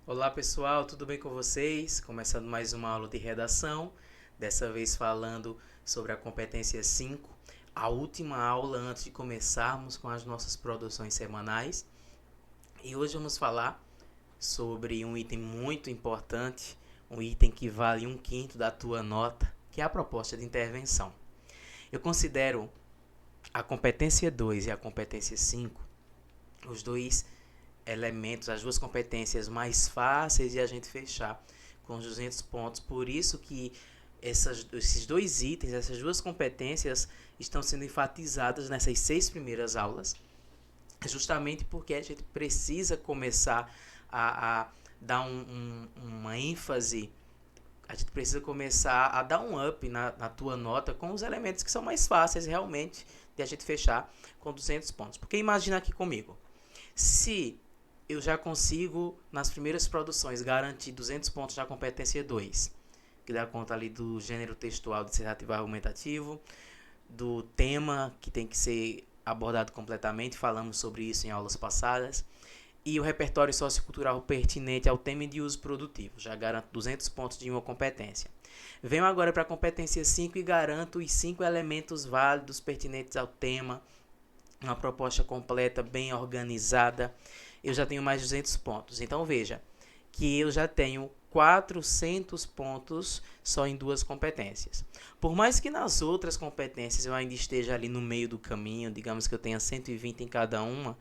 Olá pessoal, tudo bem com vocês? Começando mais uma aula de redação, dessa vez falando sobre a competência 5, a última aula antes de começarmos com as nossas produções semanais. E hoje vamos falar sobre um item muito importante, um item que vale 1/5 da tua nota, que é a proposta de intervenção. Eu considero a competência 2 e a competência 5 os dois elementos, as duas competências mais fáceis de a gente fechar com os 200 pontos. Por isso que esses dois itens, essas duas competências estão sendo enfatizadas nessas 6 primeiras aulas, justamente porque a gente precisa começar a dar uma ênfase, a gente precisa começar a dar um up na tua nota com os elementos que são mais fáceis realmente de a gente fechar com 200 pontos. Porque imagina aqui comigo, se eu já consigo, nas primeiras produções, garantir 200 pontos na competência 2, que dá conta ali do gênero textual, dissertativo argumentativo, do tema que tem que ser abordado completamente, falamos sobre isso em aulas passadas, e o repertório sociocultural pertinente ao tema e de uso produtivo, já garanto 200 pontos de uma competência. Venho agora para a competência 5 e garanto os 5 elementos válidos pertinentes ao tema, uma proposta completa, bem organizada. Eu já tenho mais 200 pontos. Então, veja que eu já tenho 400 pontos só em duas competências. Por mais que nas outras competências eu ainda esteja ali no meio do caminho, digamos que eu tenha 120 em cada uma,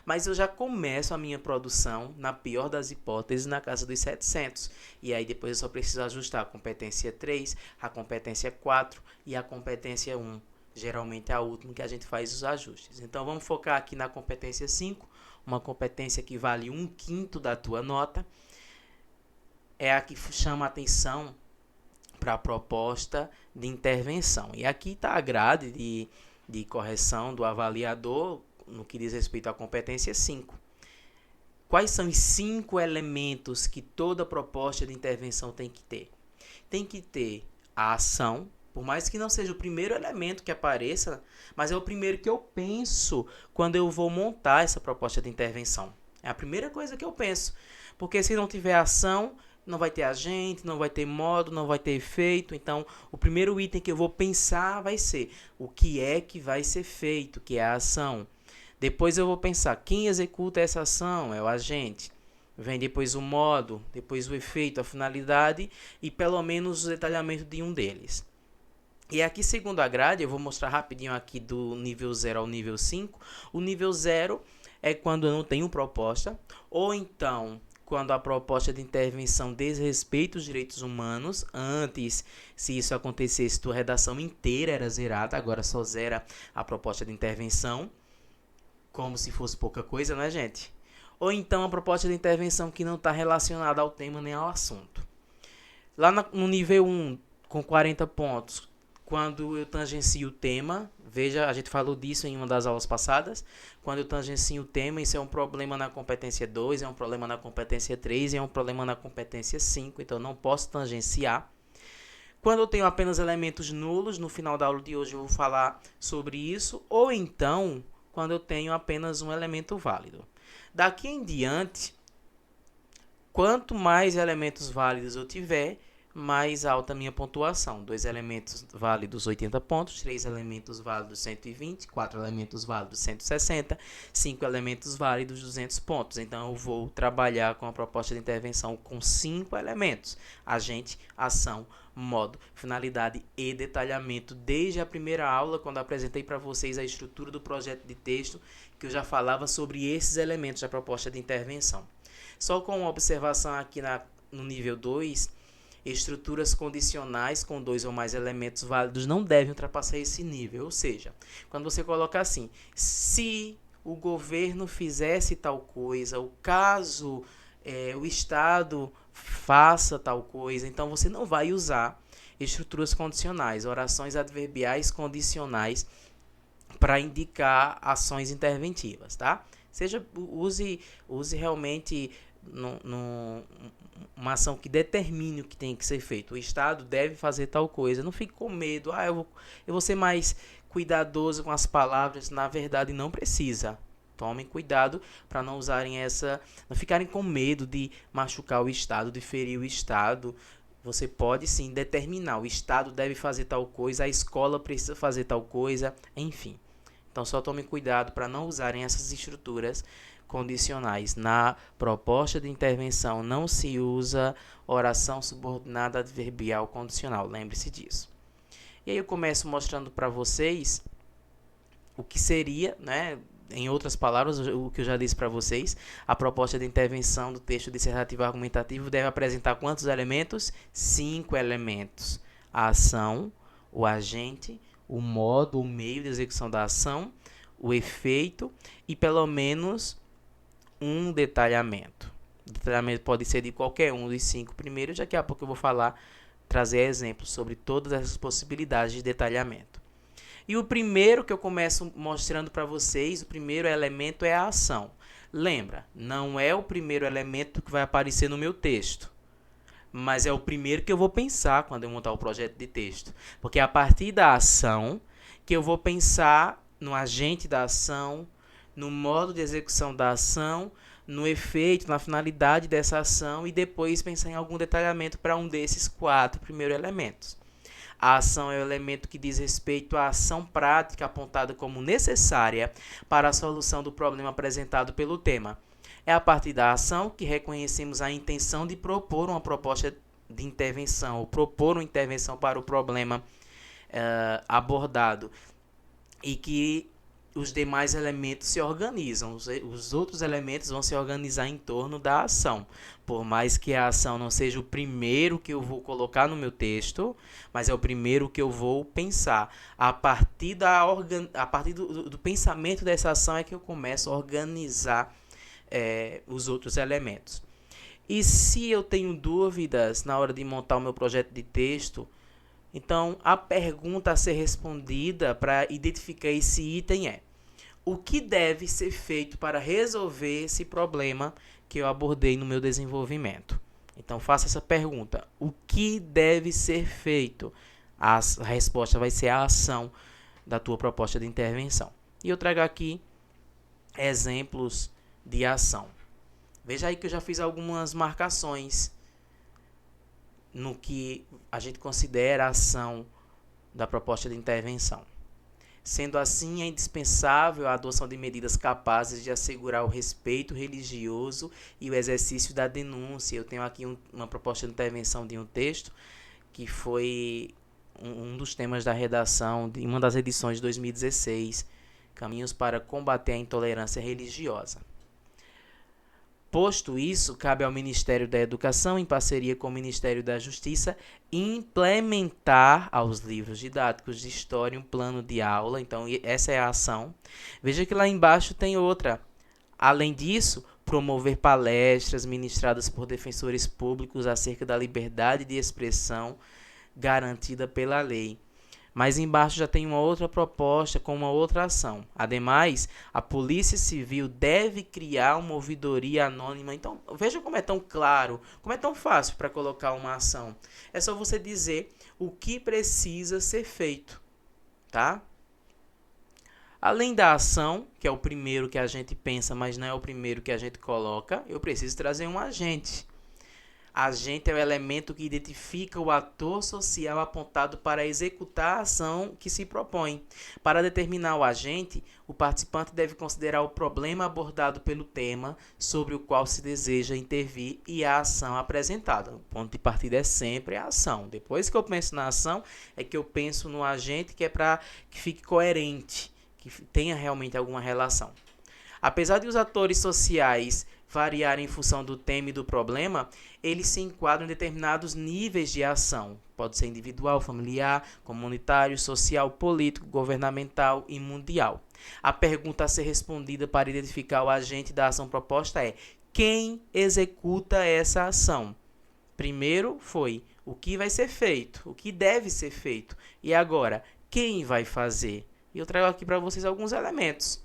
mas eu já começo a minha produção, na pior das hipóteses, na casa dos 700. E aí depois eu só preciso ajustar a competência 3, a competência 4 e a competência 1. Geralmente é a última que a gente faz os ajustes. Então, vamos focar aqui na competência 5, uma competência que vale 1/5 da tua nota. É a que chama a atenção para a proposta de intervenção. E aqui está a grade de correção do avaliador no que diz respeito à competência 5. Quais são os 5 elementos que toda proposta de intervenção tem que ter? Tem que ter a ação, por mais que não seja o primeiro elemento que apareça, mas é o primeiro que eu penso quando eu vou montar essa proposta de intervenção. É a primeira coisa que eu penso. Porque se não tiver ação, não vai ter agente, não vai ter modo, não vai ter efeito. Então, o primeiro item que eu vou pensar vai ser o que é que vai ser feito, que é a ação. Depois eu vou pensar quem executa essa ação, é o agente. Vem depois o modo, depois o efeito, a finalidade e pelo menos o detalhamento de um deles. E aqui, segundo a grade, eu vou mostrar rapidinho aqui do nível 0 ao nível 5. O nível 0 é quando eu não tenho proposta, ou então quando a proposta de intervenção desrespeita os direitos humanos. Antes, se isso acontecesse, tua redação inteira era zerada, agora só zera a proposta de intervenção, como se fosse pouca coisa, né, gente? Ou então a proposta de intervenção que não está relacionada ao tema nem ao assunto. Lá no nível 1, com 40 pontos, quando eu tangencio o tema, veja, a gente falou disso em uma das aulas passadas, quando eu tangencio o tema, isso é um problema na competência 2, é um problema na competência 3, é um problema na competência 5, então não posso tangenciar. Quando eu tenho apenas elementos nulos, no final da aula de hoje eu vou falar sobre isso, ou então, quando eu tenho apenas um elemento válido. Daqui em diante, quanto mais elementos válidos eu tiver, mais alta a minha pontuação. 2 elementos válidos 80 pontos, 3 elementos válidos 120, 4 elementos válidos 160, 5 elementos válidos 200 pontos. Então eu vou trabalhar com a proposta de intervenção com 5 elementos: agente, ação, modo, finalidade e detalhamento. Desde a primeira aula, quando apresentei para vocês a estrutura do projeto de texto, que eu já falava sobre esses elementos da proposta de intervenção. Só com uma observação aqui no nível 2, estruturas condicionais com 2 ou mais elementos válidos não devem ultrapassar esse nível. Ou seja, quando você coloca assim, se o governo fizesse tal coisa, o caso o Estado faça tal coisa, então você não vai usar estruturas condicionais, orações adverbiais condicionais para indicar ações interventivas, tá? Use realmente uma ação que determine o que tem que ser feito. O Estado deve fazer tal coisa. Não fique com medo. Eu vou ser mais cuidadoso com as palavras. Na verdade, não precisa. Tomem cuidado para não usarem não ficarem com medo de machucar o Estado, de ferir o Estado. Você pode sim determinar. O Estado deve fazer tal coisa, a escola precisa fazer tal coisa, enfim. Então só tomem cuidado para não usarem essas estruturas condicionais. Na proposta de intervenção não se usa oração subordinada adverbial condicional. Lembre-se disso. E aí eu começo mostrando para vocês o que seria, né? Em outras palavras, o que eu já disse para vocês, a proposta de intervenção do texto dissertativo argumentativo deve apresentar quantos elementos? 5 elementos. A ação, o agente, o modo, o meio de execução da ação, o efeito e pelo menos um detalhamento. O detalhamento pode ser de qualquer um dos 5 primeiros, daqui a pouco eu vou trazer exemplos sobre todas essas possibilidades de detalhamento. E o primeiro que eu começo mostrando para vocês, o primeiro elemento é a ação. Lembra, não é o primeiro elemento que vai aparecer no meu texto, mas é o primeiro que eu vou pensar quando eu montar o projeto de texto. Porque é a partir da ação que eu vou pensar no agente da ação, no modo de execução da ação, no efeito, na finalidade dessa ação e depois pensar em algum detalhamento para um desses 4 primeiros elementos. A ação é o elemento que diz respeito à ação prática apontada como necessária para a solução do problema apresentado pelo tema. É a partir da ação que reconhecemos a intenção de propor uma proposta de intervenção, ou propor uma intervenção para o problema abordado, e que os demais elementos se organizam. Os outros elementos vão se organizar em torno da ação. Por mais que a ação não seja o primeiro que eu vou colocar no meu texto, mas é o primeiro que eu vou pensar. A partir do pensamento dessa ação é que eu começo a organizar os outros elementos. E se eu tenho dúvidas na hora de montar o meu projeto de texto, então a pergunta a ser respondida para identificar esse item é: o que deve ser feito para resolver esse problema que eu abordei no meu desenvolvimento? Então faça essa pergunta: o que deve ser feito? A resposta vai ser a ação da tua proposta de intervenção. E eu trago aqui exemplos de ação. Veja aí que eu já fiz algumas marcações no que a gente considera a ação da proposta de intervenção. Sendo assim, é indispensável a adoção de medidas capazes de assegurar o respeito religioso e o exercício da denúncia. Eu tenho aqui uma proposta de intervenção de um texto que foi um dos temas da redação de uma das edições de 2016, Caminhos para combater a intolerância religiosa. Posto isso, cabe ao Ministério da Educação, em parceria com o Ministério da Justiça, implementar aos livros didáticos de história um plano de aula. Então, essa é a ação. Veja que lá embaixo tem outra. Além disso, promover palestras ministradas por defensores públicos acerca da liberdade de expressão garantida pela lei. Mas embaixo já tem uma outra proposta com uma outra ação. Ademais, a Polícia Civil deve criar uma ouvidoria anônima. Então, veja como é tão claro, como é tão fácil para colocar uma ação. É só você dizer o que precisa ser feito, tá? Além da ação, que é o primeiro que a gente pensa, mas não é o primeiro que a gente coloca, eu preciso trazer um agente. Agente é o elemento que identifica o ator social apontado para executar a ação que se propõe. Para determinar o agente, o participante deve considerar o problema abordado pelo tema sobre o qual se deseja intervir e a ação apresentada. O ponto de partida é sempre a ação. Depois que eu penso na ação, é que eu penso no agente, que é para que fique coerente, que tenha realmente alguma relação. Apesar de os atores sociais variarem em função do tema e do problema, eles se enquadram em determinados níveis de ação. Pode ser individual, familiar, comunitário, social, político, governamental e mundial. A pergunta a ser respondida para identificar o agente da ação proposta é: quem executa essa ação? Primeiro foi o que vai ser feito, o que deve ser feito. E agora, quem vai fazer? E eu trago aqui para vocês alguns elementos.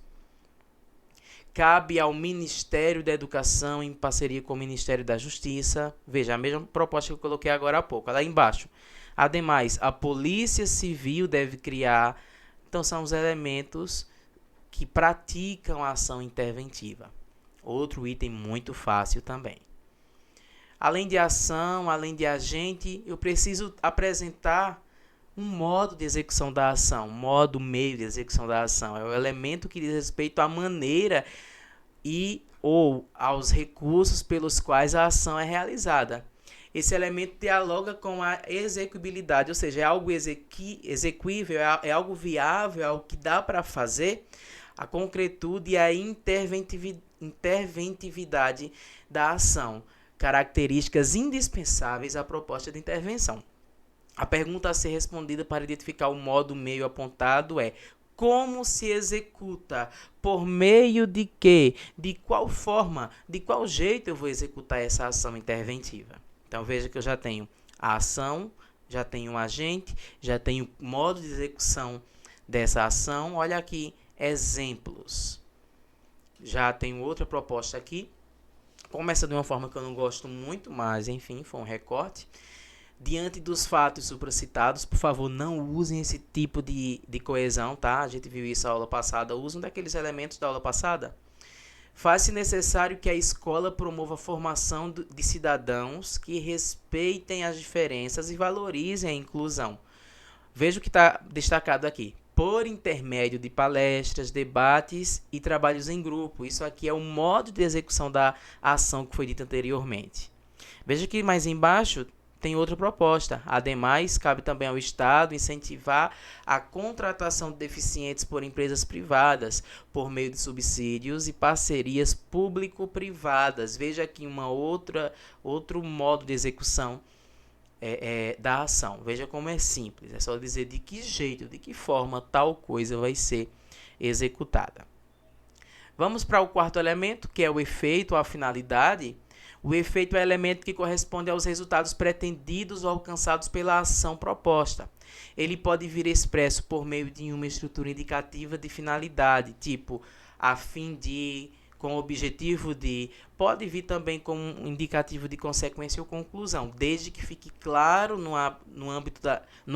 cabe ao Ministério da Educação, em parceria com o Ministério da Justiça. Veja, a mesma proposta que eu coloquei agora há pouco, lá embaixo. Ademais, a Polícia Civil deve criar. Então, são os elementos que praticam a ação interventiva. Outro item muito fácil também. Além de ação, além de agente, eu preciso apresentar um modo de execução da ação, modo, meio de execução da ação. É o elemento que diz respeito à maneira e ou aos recursos pelos quais a ação é realizada. Esse elemento dialoga com a execuibilidade, ou seja, é algo exequível, é algo viável, é algo que dá para fazer, a concretude e a interventividade da ação, características indispensáveis à proposta de intervenção. A pergunta a ser respondida para identificar o modo meio apontado é: como se executa? Por meio de quê? De qual forma? De qual jeito eu vou executar essa ação interventiva? Então, veja que eu já tenho a ação, já tenho um agente, já tenho modo de execução dessa ação. Olha aqui, exemplos. Já tenho outra proposta aqui. Começa de uma forma que eu não gosto muito, mas, enfim, foi um recorte. Diante dos fatos supracitados, por favor, não usem esse tipo de coesão, tá? A gente viu isso na aula passada. Usem daqueles elementos da aula passada. Faz-se necessário que a escola promova a formação de cidadãos que respeitem as diferenças e valorizem a inclusão. Veja o que está destacado aqui. Por intermédio de palestras, debates e trabalhos em grupo. Isso aqui é o modo de execução da ação que foi dita anteriormente. Veja que mais embaixo tem outra proposta. Ademais, cabe também ao Estado incentivar a contratação de deficientes por empresas privadas, por meio de subsídios e parcerias público-privadas. Veja aqui outro modo de execução da ação. Veja como é simples. É só dizer de que jeito, de que forma tal coisa vai ser executada. Vamos para o quarto elemento, que é o efeito, a finalidade. O efeito é o elemento que corresponde aos resultados pretendidos ou alcançados pela ação proposta. Ele pode vir expresso por meio de uma estrutura indicativa de finalidade, tipo a fim de, com o objetivo de, pode vir também como um indicativo de consequência ou conclusão, desde que fique claro no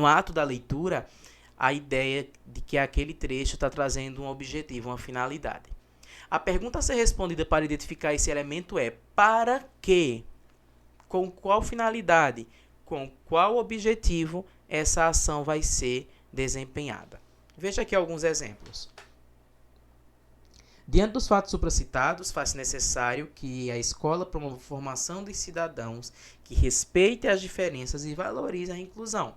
ato da leitura a ideia de que aquele trecho está trazendo um objetivo, uma finalidade. A pergunta a ser respondida para identificar esse elemento é: para quê? Com qual finalidade? Com qual objetivo essa ação vai ser desempenhada? Veja aqui alguns exemplos. Diante dos fatos supracitados, faz-se necessário que a escola promova a formação de cidadãos que respeitem as diferenças e valorizem a inclusão.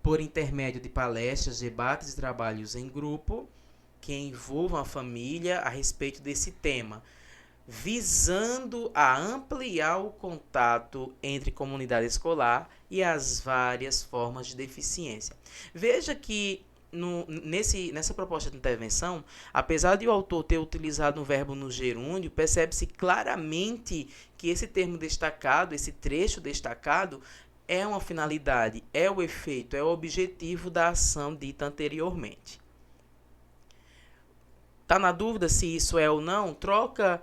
Por intermédio de palestras, debates e trabalhos em grupo, que envolvam a família a respeito desse tema, visando a ampliar o contato entre comunidade escolar e as várias formas de deficiência. Veja que nessa proposta de intervenção, apesar de o autor ter utilizado um verbo no gerúndio, percebe-se claramente que esse termo destacado, esse trecho destacado, é uma finalidade, é o efeito, é o objetivo da ação dita anteriormente. Tá na dúvida se isso é ou não? Troca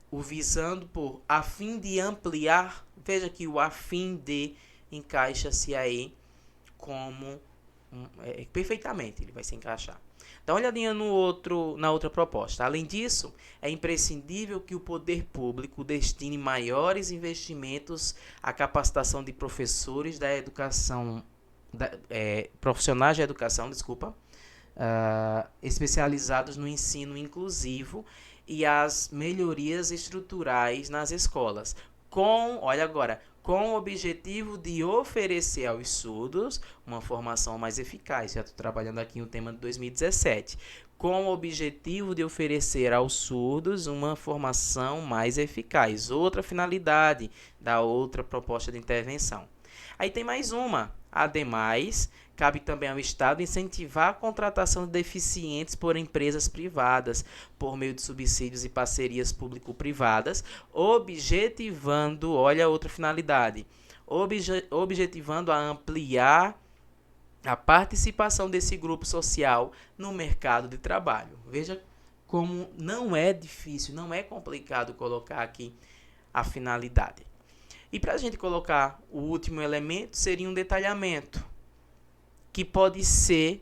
o visando por a fim de ampliar. Veja que o a fim de encaixa-se aí como perfeitamente, ele vai se encaixar. Dá uma olhadinha na outra proposta. Além disso, é imprescindível que o poder público destine maiores investimentos à capacitação de professores da educação, profissionais da educação, especializados no ensino inclusivo e as melhorias estruturais nas escolas, com o objetivo de oferecer aos surdos uma formação mais eficaz. Já estou trabalhando aqui no tema de 2017. Com o objetivo de oferecer aos surdos uma formação mais eficaz. Outra finalidade da outra proposta de intervenção. Aí tem mais uma. Ademais, cabe também ao Estado incentivar a contratação de deficientes por empresas privadas, por meio de subsídios e parcerias público-privadas, objetivando, olha outra finalidade, objetivando a ampliar a participação desse grupo social no mercado de trabalho. Veja como não é difícil, não é complicado colocar aqui a finalidade. E para a gente colocar o último elemento, seria um detalhamento, que pode ser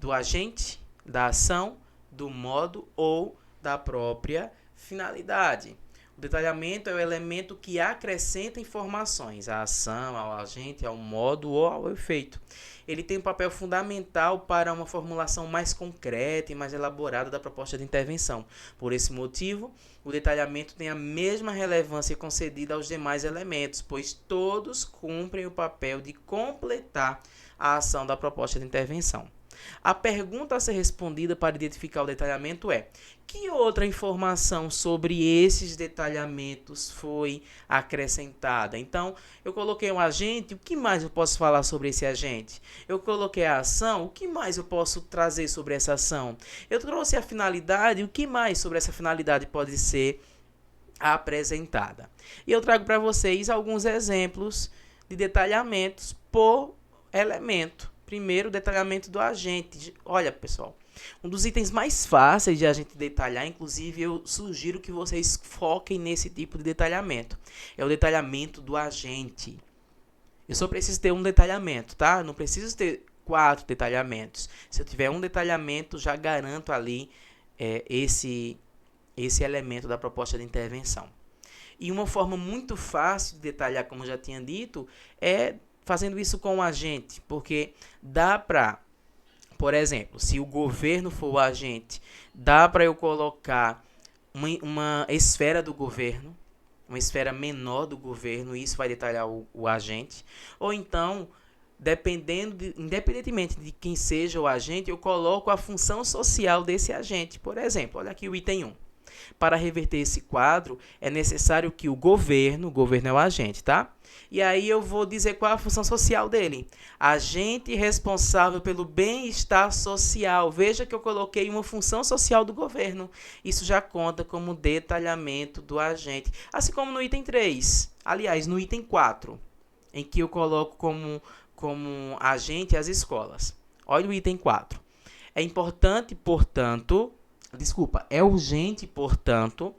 do agente, da ação, do modo ou da própria finalidade. O detalhamento é o elemento que acrescenta informações à ação, ao agente, ao modo ou ao efeito. Ele tem um papel fundamental para uma formulação mais concreta e mais elaborada da proposta de intervenção. Por esse motivo, o detalhamento tem a mesma relevância concedida aos demais elementos, pois todos cumprem o papel de completar a ação da proposta de intervenção. A pergunta a ser respondida para identificar o detalhamento é: que outra informação sobre esses detalhamentos foi acrescentada? Então, eu coloquei um agente, o que mais eu posso falar sobre esse agente? Eu coloquei a ação, o que mais eu posso trazer sobre essa ação? Eu trouxe a finalidade, o que mais sobre essa finalidade pode ser apresentada? E eu trago para vocês alguns exemplos de detalhamentos por elemento. Primeiro, o detalhamento do agente. Olha, pessoal, um dos itens mais fáceis de a gente detalhar, inclusive eu sugiro que vocês foquem nesse tipo de detalhamento, é o detalhamento do agente. Eu só preciso ter um detalhamento, tá? Não preciso ter 4 detalhamentos. Se eu tiver um detalhamento, já garanto ali esse elemento da proposta de intervenção. E uma forma muito fácil de detalhar, como eu já tinha dito, é fazendo isso com o agente, porque dá para, por exemplo, se o governo for o agente, dá para eu colocar uma esfera do governo, uma esfera menor do governo, e isso vai detalhar o agente. Ou então, independentemente de quem seja o agente, eu coloco a função social desse agente. Por exemplo, olha aqui o item 1. Para reverter esse quadro, é necessário que o governo é o agente, tá? E aí eu vou dizer qual é a função social dele. Agente responsável pelo bem-estar social. Veja que eu coloquei uma função social do governo. Isso já conta como detalhamento do agente. Assim como no item 3. Aliás, no item 4, em que eu coloco como agente as escolas. Olha o item 4. É importante, portanto... é urgente, portanto,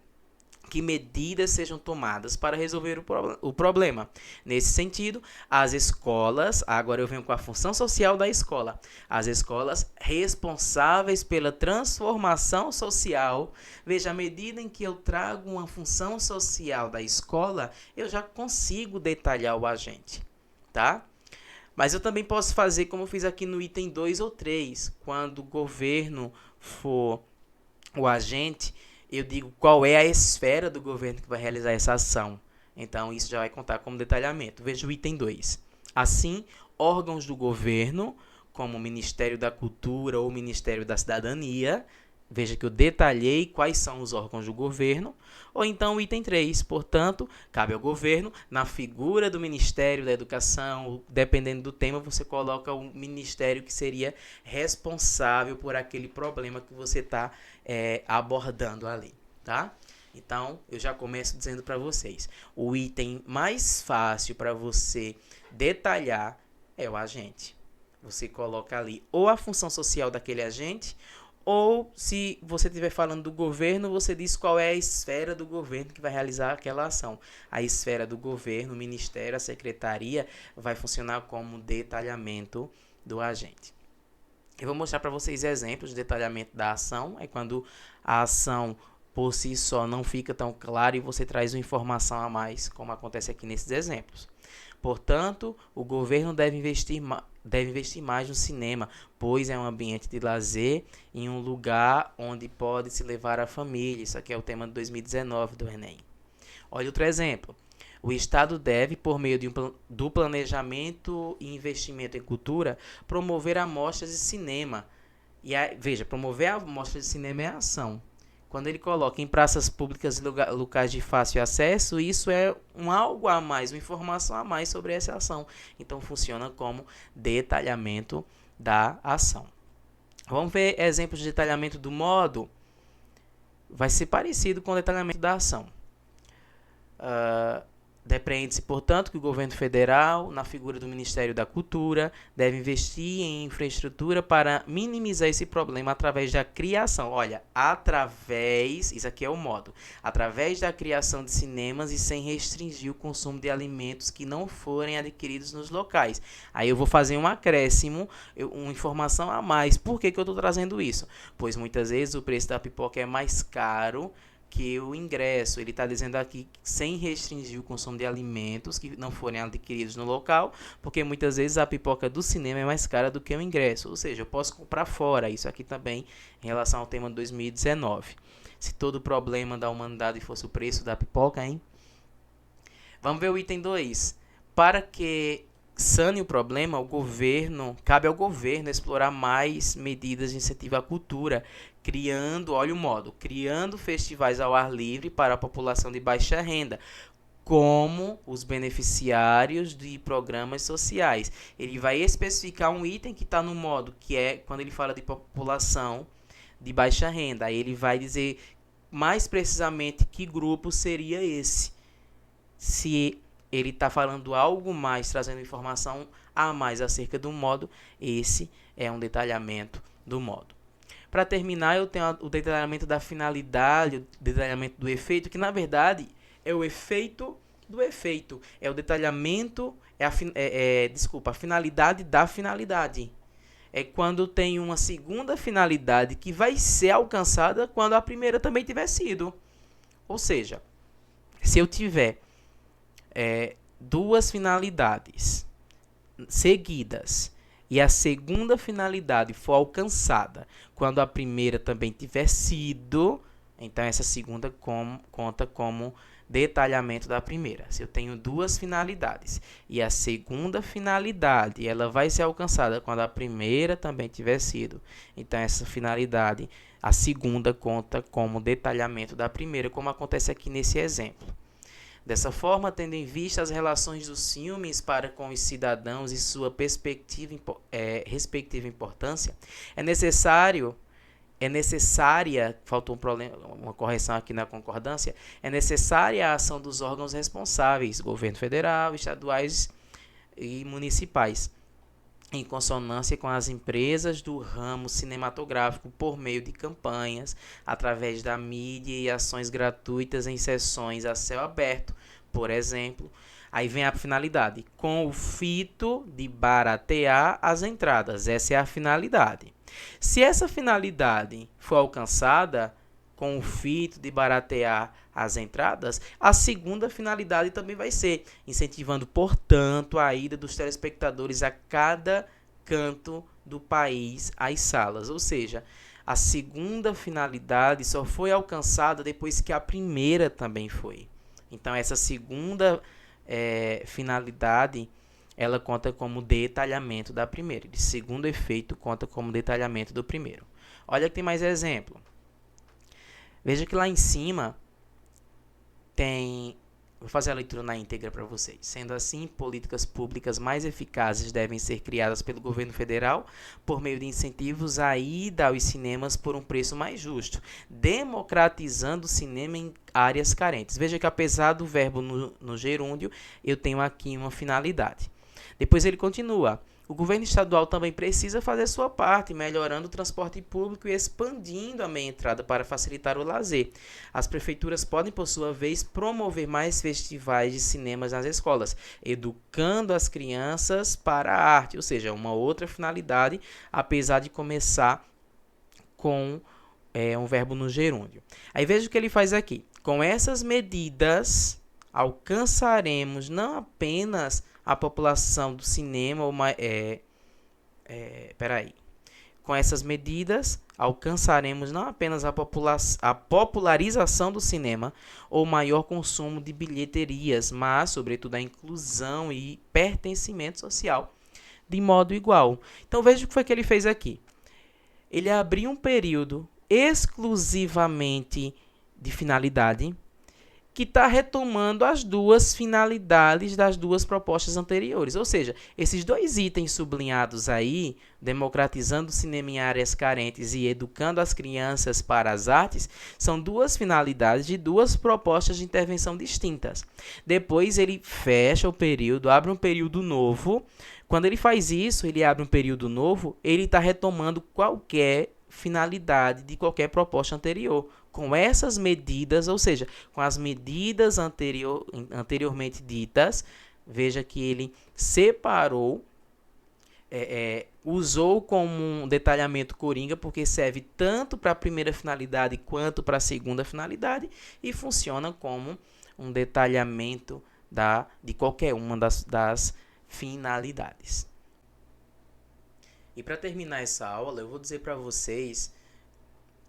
que medidas sejam tomadas para resolver o problema. Nesse sentido, as escolas, agora eu venho com a função social da escola, as escolas responsáveis pela transformação social, veja, à medida em que eu trago uma função social da escola, eu já consigo detalhar o agente, tá? Mas eu também posso fazer como eu fiz aqui no item 2 ou 3, quando o governo for o agente, eu digo qual é a esfera do governo que vai realizar essa ação. Então, isso já vai contar como detalhamento. Veja o item 2. Assim, órgãos do governo, como o Ministério da Cultura ou o Ministério da Cidadania, veja que eu detalhei quais são os órgãos do governo. Ou então o item 3, portanto, cabe ao governo, na figura do Ministério da Educação, dependendo do tema, você coloca o ministério que seria responsável por aquele problema que você está abordando ali, tá? Então, eu já começo dizendo para vocês, o item mais fácil para você detalhar é o agente. Você coloca ali ou a função social daquele agente, ou se você estiver falando do governo, você diz qual é a esfera do governo que vai realizar aquela ação. A esfera do governo, o ministério, a secretaria, vai funcionar como detalhamento do agente. Eu vou mostrar para vocês exemplos de detalhamento da ação. É quando a ação por si só não fica tão clara e você traz uma informação a mais, como acontece aqui nesses exemplos. Portanto, o governo deve investir mais no cinema, pois é um ambiente de lazer em um lugar onde pode se levar a família. Isso aqui é o tema de 2019 do Enem. Olha outro exemplo. O Estado deve, por meio do planejamento e investimento em cultura, promover amostras de cinema. E aí, veja, promover amostras de cinema é ação. Quando ele coloca em praças públicas e locais de fácil acesso, isso é algo a mais, uma informação a mais sobre essa ação. Então, funciona como detalhamento da ação. Vamos ver exemplos de detalhamento do modo. Vai ser parecido com o detalhamento da ação. Depreende-se, portanto, que o governo federal, na figura do Ministério da Cultura, deve investir em infraestrutura para minimizar esse problema através da criação. Olha, isso aqui é o modo, através da criação de cinemas e sem restringir o consumo de alimentos que não forem adquiridos nos locais. Aí eu vou fazer um acréscimo, uma informação a mais. Por que eu estou trazendo isso? Pois muitas vezes o preço da pipoca é mais caro que o ingresso. Ele está dizendo aqui sem restringir o consumo de alimentos que não forem adquiridos no local, porque muitas vezes a pipoca do cinema é mais cara do que o ingresso, ou seja, eu posso comprar fora. Isso aqui também em relação ao tema de 2019. Se todo o problema da humanidade fosse o preço da pipoca, hein? Vamos ver o item 2. Para que sane o problema, cabe ao governo explorar mais medidas de incentivo à cultura, criando festivais ao ar livre para a população de baixa renda, como os beneficiários de programas sociais. Ele vai especificar um item que está no modo, que é quando ele fala de população de baixa renda. Aí ele vai dizer mais precisamente que grupo seria esse. Se ele está falando algo mais, trazendo informação a mais acerca do modo, esse é um detalhamento do modo. Para terminar, eu tenho o detalhamento da finalidade, o detalhamento do efeito, que na verdade é o efeito do efeito. É o detalhamento, a finalidade da finalidade. É quando tem uma segunda finalidade que vai ser alcançada quando a primeira também tiver sido. Ou seja, se eu tiver duas finalidades seguidas e a segunda finalidade for alcançada quando a primeira também tiver sido, então essa segunda conta como detalhamento da primeira. Se eu tenho duas finalidades e a segunda finalidade ela vai ser alcançada quando a primeira também tiver sido, então essa finalidade, a segunda, conta como detalhamento da primeira, como acontece aqui nesse exemplo. Dessa forma, tendo em vista as relações dos filmes para com os cidadãos e sua respectiva importância, é necessária, faltou uma correção aqui na concordância, é necessária a ação dos órgãos responsáveis, governo federal, estaduais e municipais, em consonância com as empresas do ramo cinematográfico por meio de campanhas, através da mídia e ações gratuitas em sessões a céu aberto, por exemplo. Aí vem a finalidade, com o fito de baratear as entradas. Essa é a finalidade. Se essa finalidade for alcançada com o fito de baratear as entradas, a segunda finalidade também vai ser, incentivando, portanto, a ida dos telespectadores a cada canto do país às salas. Ou seja, a segunda finalidade só foi alcançada depois que a primeira também foi. Então, essa segunda finalidade, ela conta como detalhamento da primeira. O segundo efeito conta como detalhamento do primeiro. Olha que tem mais exemplo. Veja que lá em cima tem... Vou fazer a leitura na íntegra para vocês. Sendo assim, políticas públicas mais eficazes devem ser criadas pelo governo federal por meio de incentivos à ida aos cinemas por um preço mais justo, democratizando o cinema em áreas carentes. Veja que apesar do verbo no gerúndio, eu tenho aqui uma finalidade. Depois ele continua. O governo estadual também precisa fazer sua parte, melhorando o transporte público e expandindo a meia entrada para facilitar o lazer. As prefeituras podem, por sua vez, promover mais festivais de cinemas nas escolas, educando as crianças para a arte, ou seja, uma outra finalidade, apesar de começar com um verbo no gerúndio. Aí veja o que ele faz aqui. Com essas medidas, alcançaremos não apenas a população do cinema, Com essas medidas, alcançaremos não apenas a popularização do cinema ou maior consumo de bilheterias, mas, sobretudo, a inclusão e pertencimento social de modo igual. Então, veja o que foi que ele fez aqui. Ele abriu um período exclusivamente de finalidade que está retomando as duas finalidades das duas propostas anteriores. Ou seja, esses dois itens sublinhados aí, democratizando o cinema em áreas carentes e educando as crianças para as artes, são duas finalidades de duas propostas de intervenção distintas. Depois ele fecha o período, abre um período novo. Quando ele faz isso, ele abre um período novo, ele está retomando qualquer finalidade de qualquer proposta anterior. Com essas medidas, ou seja, com as medidas anteriormente ditas, veja que ele separou, usou como um detalhamento coringa, porque serve tanto para a primeira finalidade quanto para a segunda finalidade, e funciona como um detalhamento de qualquer uma das finalidades. E para terminar essa aula, eu vou dizer para vocês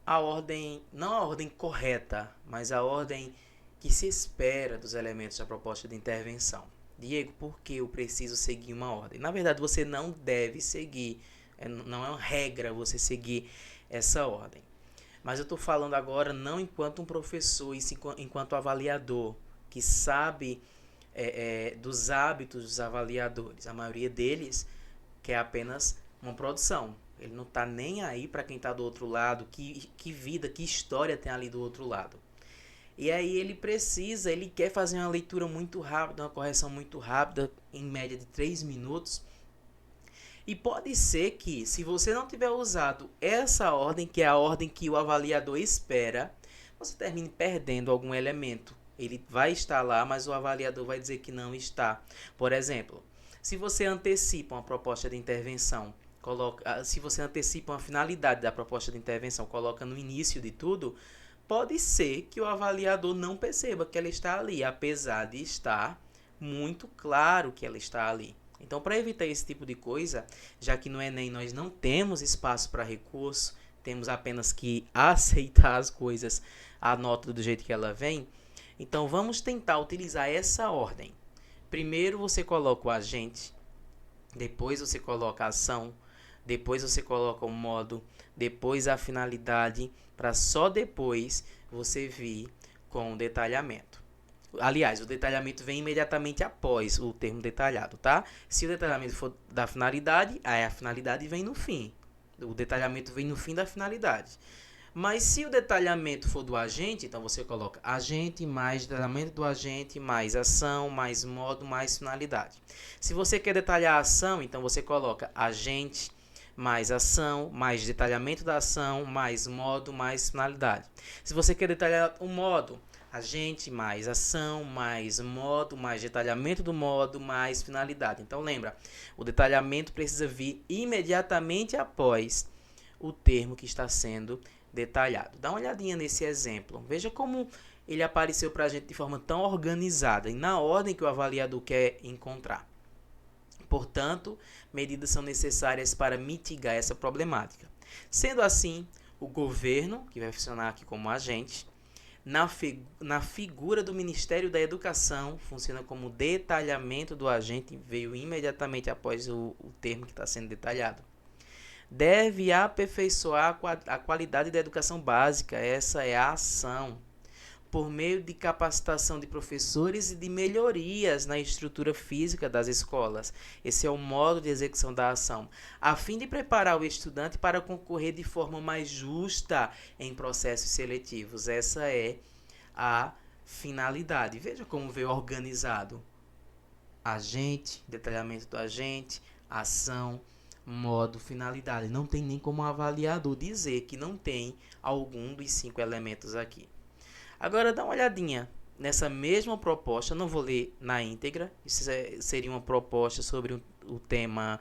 a ordem, não a ordem correta, mas a ordem que se espera dos elementos da proposta de intervenção. Diego, por que eu preciso seguir uma ordem? Na verdade, você não deve seguir, não é uma regra você seguir essa ordem. Mas eu estou falando agora não enquanto um professor, e sim enquanto avaliador, que sabe dos hábitos dos avaliadores. A maioria deles quer apenas uma produção. Ele não está nem aí para quem está do outro lado, que vida, que história tem ali do outro lado. E aí ele quer fazer uma leitura muito rápida, uma correção muito rápida, em média de 3 minutos. E pode ser que, se você não tiver usado essa ordem, que é a ordem que o avaliador espera, você termine perdendo algum elemento. Ele vai estar lá, mas o avaliador vai dizer que não está. Por exemplo, se você antecipa uma proposta de intervenção, se você antecipa uma finalidade da proposta de intervenção, coloca no início de tudo, pode ser que o avaliador não perceba que ela está ali, apesar de estar muito claro que ela está ali. Então, para evitar esse tipo de coisa, já que no Enem nós não temos espaço para recurso, temos apenas que aceitar as coisas, a nota do jeito que ela vem, então vamos tentar utilizar essa ordem. Primeiro você coloca o agente, depois você coloca a ação, depois você coloca o modo, depois a finalidade, para só depois você vir com o detalhamento. Aliás, o detalhamento vem imediatamente após o termo detalhado, tá? Se o detalhamento for da finalidade, aí a finalidade vem no fim. O detalhamento vem no fim da finalidade. Mas se o detalhamento for do agente, então você coloca agente mais detalhamento do agente, mais ação, mais modo, mais finalidade. Se você quer detalhar a ação, então você coloca agente mais ação, mais detalhamento da ação, mais modo, mais finalidade. Se você quer detalhar o modo, agente mais ação, mais modo, mais detalhamento do modo, mais finalidade. Então lembra, o detalhamento precisa vir imediatamente após o termo que está sendo detalhado. Dá uma olhadinha nesse exemplo. Veja como ele apareceu para a gente de forma tão organizada e na ordem que o avaliador quer encontrar. Portanto, medidas são necessárias para mitigar essa problemática. Sendo assim, o governo, que vai funcionar aqui como agente, na figura do Ministério da Educação, funciona como detalhamento do agente, veio imediatamente após o termo que está sendo detalhado. Deve aperfeiçoar a qualidade da educação básica, essa é a ação, por meio de capacitação de professores e de melhorias na estrutura física das escolas. Esse é o modo de execução da ação, a fim de preparar o estudante para concorrer de forma mais justa em processos seletivos. Essa é a finalidade. Veja como veio organizado. Agente, detalhamento do agente, ação, modo, finalidade. Não tem nem como o avaliador dizer que não tem algum dos 5 elementos aqui. Agora dá uma olhadinha nessa mesma proposta, não vou ler na íntegra, isso seria uma proposta sobre o tema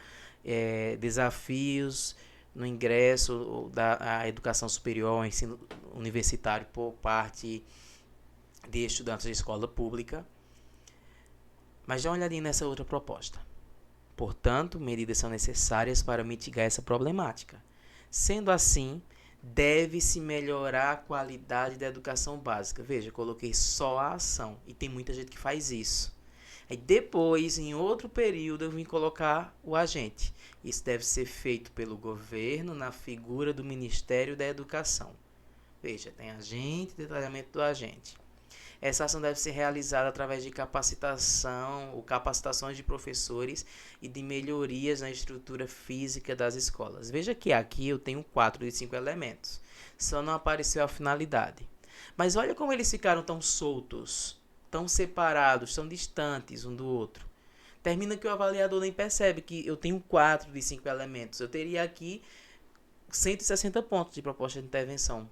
desafios no ingresso da educação superior, ao ensino universitário por parte de estudantes de escola pública. Mas dá uma olhadinha nessa outra proposta. Portanto, medidas são necessárias para mitigar essa problemática. Sendo assim, deve-se melhorar a qualidade da educação básica. Veja, coloquei só a ação e tem muita gente que faz isso. Aí depois, em outro período, eu vim colocar o agente. Isso deve ser feito pelo governo na figura do Ministério da Educação. Veja, tem agente, detalhamento do agente. Essa ação deve ser realizada através de capacitação ou capacitações de professores e de melhorias na estrutura física das escolas. Veja que aqui eu tenho 4 de 5 elementos, só não apareceu a finalidade. Mas olha como eles ficaram tão soltos, tão separados, tão distantes um do outro. Termina que o avaliador nem percebe que eu tenho 4 de 5 elementos. Eu teria aqui 160 pontos de proposta de intervenção,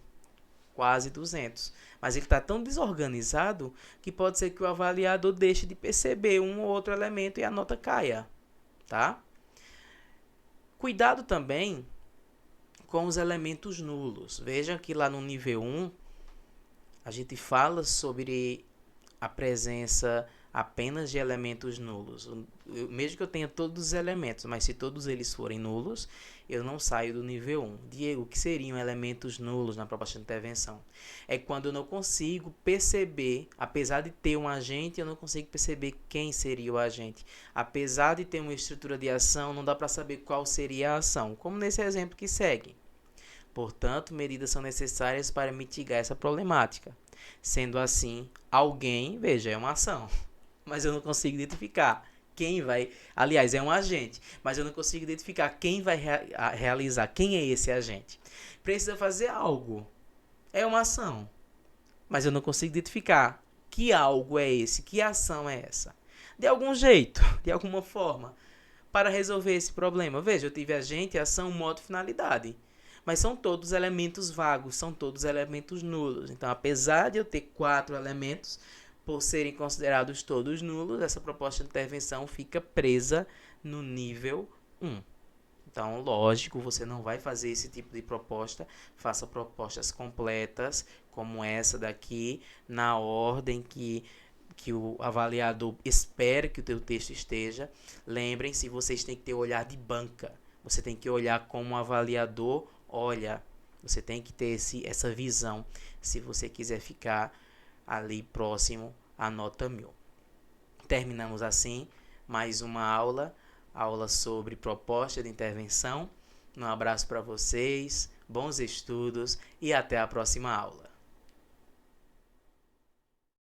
quase 200. Mas ele está tão desorganizado que pode ser que o avaliador deixe de perceber um ou outro elemento e a nota caia, tá? Cuidado também com os elementos nulos. Veja que lá no nível 1, a gente fala sobre a presença apenas de elementos nulos. Mesmo que eu tenha todos os elementos, mas se todos eles forem nulos, eu não saio do nível 1. Diego, o que seriam elementos nulos na proposta de intervenção? É quando eu não consigo perceber, apesar de ter um agente, eu não consigo perceber quem seria o agente. Apesar de ter uma estrutura de ação, não dá para saber qual seria a ação, como nesse exemplo que segue. Portanto, medidas são necessárias para mitigar essa problemática. Sendo assim, alguém, veja, é uma ação, mas eu não consigo identificar quem vai... Aliás, é um agente, mas eu não consigo identificar quem vai realizar, quem é esse agente. Precisa fazer algo. É uma ação, mas eu não consigo identificar que algo é esse, que ação é essa. De algum jeito, de alguma forma, para resolver esse problema. Veja, eu tive agente, ação, modo, finalidade. Mas são todos elementos vagos, são todos elementos nulos. Então, apesar de eu ter 4 elementos, por serem considerados todos nulos, essa proposta de intervenção fica presa no nível 1. Então, lógico, você não vai fazer esse tipo de proposta. Faça propostas completas, como essa daqui, na ordem que o avaliador espera que o teu texto esteja. Lembrem-se, vocês têm que ter olhar de banca. Você tem que olhar como o avaliador olha. Você tem que ter essa visão se você quiser ficar ali próximo à nota 1000. Terminamos assim mais uma aula sobre proposta de intervenção. Um abraço para vocês, bons estudos e até a próxima aula.